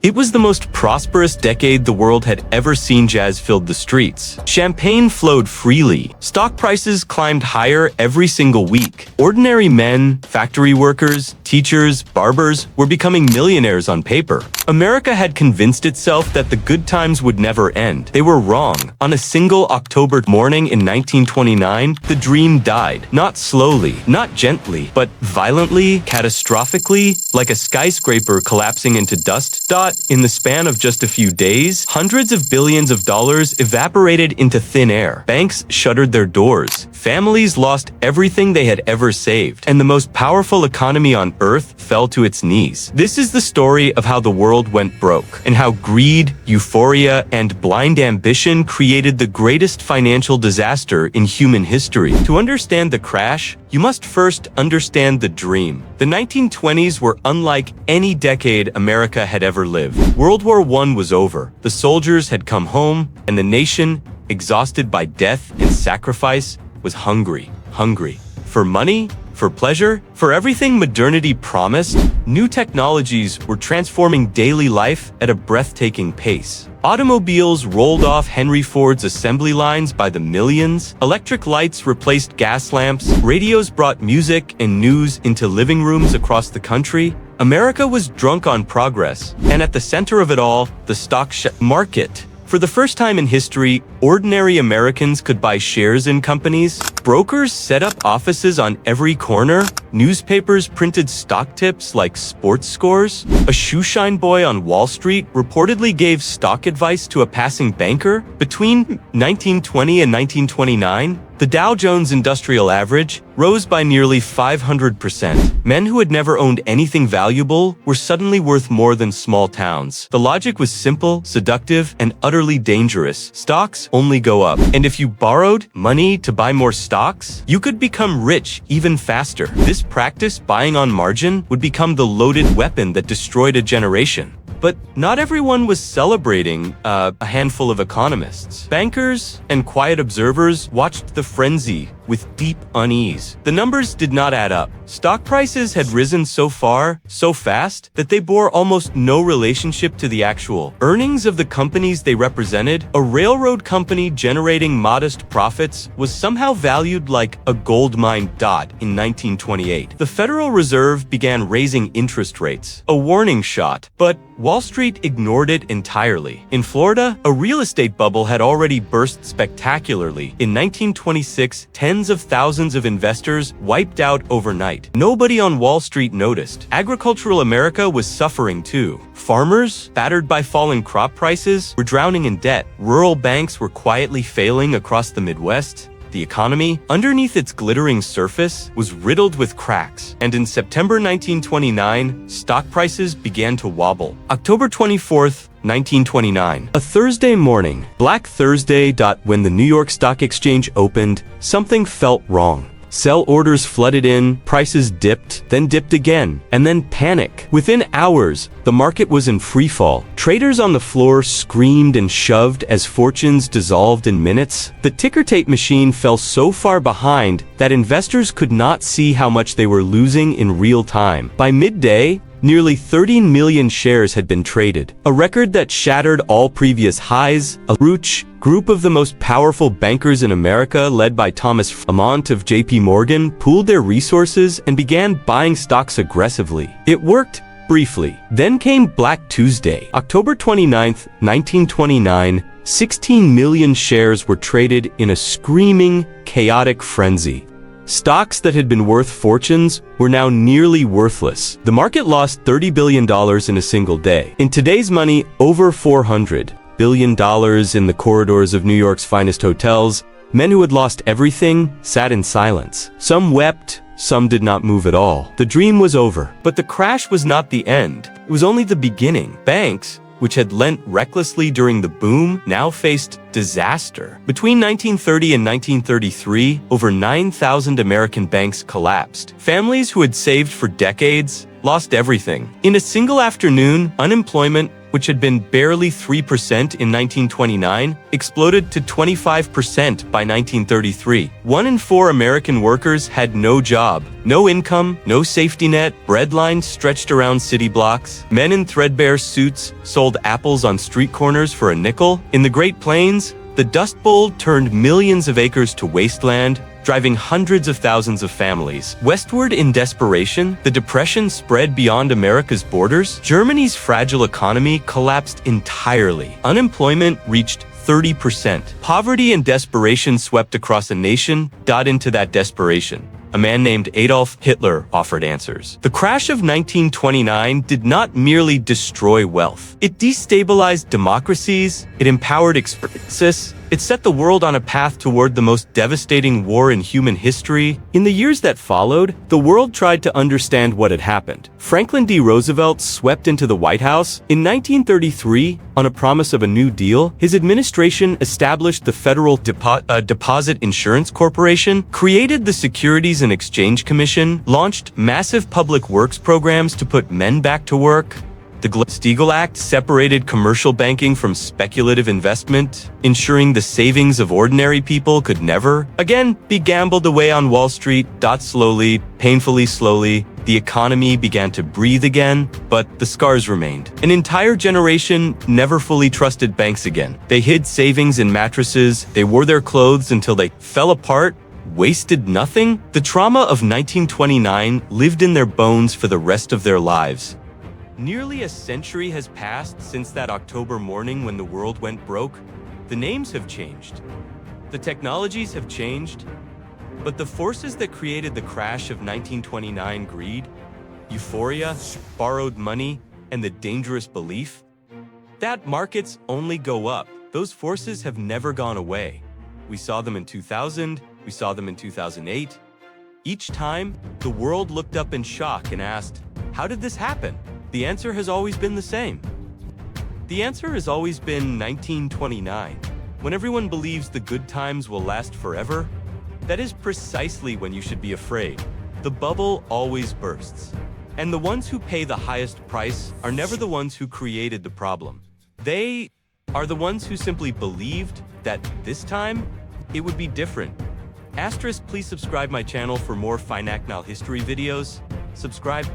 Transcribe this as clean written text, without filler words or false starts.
It was the most prosperous decade the world had ever seen. Jazz filled the streets. Champagne flowed freely. Stock prices climbed higher every single week. Ordinary men, factory workers, teachers, barbers were becoming millionaires on paper. America had convinced itself that the good times would never end. They were wrong. On a single October morning in 1929, the dream died. Not slowly, not gently, but violently, catastrophically, like a skyscraper collapsing into dust. In the span of just a few days, hundreds of billions of dollars evaporated into thin air. Banks shuttered their doors. Families lost everything they had ever saved. And the most powerful economy on earth fell to its knees. This is the story of how the world went broke, and how greed, euphoria, and blind ambition created the greatest financial disaster in human history. To understand the crash, you must first understand the dream. The 1920s were unlike any decade America had ever lived. World War I was over. The soldiers had come home, and the nation, exhausted by death and sacrifice, was hungry. For money, for pleasure, for everything modernity promised. New technologies were transforming daily life at a breathtaking pace. Automobiles rolled off Henry Ford's assembly lines by the millions. Electric lights replaced gas lamps. Radios brought music and news into living rooms across the country. America was drunk on progress, and at the center of it all, the stock market. For the first time in history, ordinary Americans could buy shares in companies. Brokers set up offices on every corner. Newspapers printed stock tips like sports scores. A shoeshine boy on Wall Street reportedly gave stock advice to a passing banker. Between 1920 and 1929, the Dow Jones Industrial Average rose by nearly 500%. Men who had never owned anything valuable were suddenly worth more than small towns. The logic was simple, seductive, and utterly dangerous. Stocks only go up. And if you borrowed money to buy more stocks, you could become rich even faster. This practice, buying on margin, would become the loaded weapon that destroyed a generation. But not everyone was celebrating a handful of economists. Bankers and quiet observers watched the frenzy with deep unease. The numbers did not add up. Stock prices had risen so fast, that they bore almost no relationship to the actual earnings of the companies they represented. A railroad company generating modest profits was somehow valued like a gold mine. In 1928, the Federal Reserve began raising interest rates, a warning shot, but Wall Street ignored it entirely. In Florida, a real estate bubble had already burst spectacularly. In 1926, tens of thousands of investors wiped out overnight. Nobody on Wall Street noticed. Agricultural America was suffering too. Farmers, battered by falling crop prices, were drowning in debt. Rural banks were quietly failing across the Midwest. The economy, underneath its glittering surface, was riddled with cracks, and in September 1929, stock prices began to wobble. October 24th, 1929. A Thursday morning, Black Thursday. When the New York Stock Exchange opened, something felt wrong. Sell orders flooded in, prices dipped, then dipped again, and then panic. Within hours, the market was in freefall. Traders on the floor screamed and shoved as fortunes dissolved in minutes. The ticker tape machine fell so far behind that investors could not see how much they were losing in real time. By midday, nearly 13 million shares had been traded, a record that shattered all previous highs. A group of the most powerful bankers in America, led by Thomas Lamont of J.P. Morgan, pooled their resources and began buying stocks aggressively. It worked briefly. Then came Black Tuesday. October 29th, 1929, 16 million shares were traded in a screaming, chaotic frenzy. Stocks that had been worth fortunes were now nearly worthless. The market lost $30 billion in a single day. In today's money, over $400 billion in the corridors of New York's finest hotels. Men who had lost everything sat in silence. Some wept, some did not move at all. The dream was over. But the crash was not the end. It was only the beginning. Banks, which had lent recklessly during the boom, now faced disaster. Between 1930 and 1933, over 9,000 American banks collapsed. Families who had saved for decades lost everything. In a single afternoon, unemployment which had been barely 3% in 1929, exploded to 25% by 1933. 1 in 4 American workers had no job, no income, no safety net, bread lines stretched around city blocks. Men in threadbare suits sold apples on street corners for a nickel. In the Great Plains, the Dust Bowl turned millions of acres to wasteland, driving hundreds of thousands of families. Westward in desperation, the Depression spread beyond America's borders. Germany's fragile economy collapsed entirely. Unemployment reached 30%. Poverty and desperation swept across a nation. Into that desperation, a man named Adolf Hitler offered answers. The crash of 1929 did not merely destroy wealth. It destabilized democracies, it empowered expertise, it set the world on a path toward the most devastating war in human history. In the years that followed, the world tried to understand what had happened. Franklin D. Roosevelt swept into the White House. In 1933, on a promise of a New Deal, his administration established the Federal Deposit Insurance Corporation, created the Securities and Exchange Commission, launched massive public works programs to put men back to work. The Glass-Steagall Act separated commercial banking from speculative investment, ensuring the savings of ordinary people could never, again, be gambled away on Wall Street. Slowly, painfully slowly, the economy began to breathe again, but the scars remained. An entire generation never fully trusted banks again. They hid savings in mattresses, they wore their clothes until they fell apart, wasted nothing. The trauma of 1929 lived in their bones for the rest of their lives. Nearly a century has passed since that October morning when the world went broke. The names have changed. The technologies have changed. But the forces that created the crash of 1929, greed, euphoria, borrowed money, and the dangerous belief that markets only go up, those forces have never gone away. We saw them in 2000, we saw them in 2008. Each time, the world looked up in shock and asked, how did this happen? The answer has always been the same. The answer has always been 1929. When everyone believes the good times will last forever, that is precisely when you should be afraid. The bubble always bursts. And the ones who pay the highest price are never the ones who created the problem. They are the ones who simply believed that this time, it would be different. Please subscribe my channel for more Finacnal history videos. Subscribe.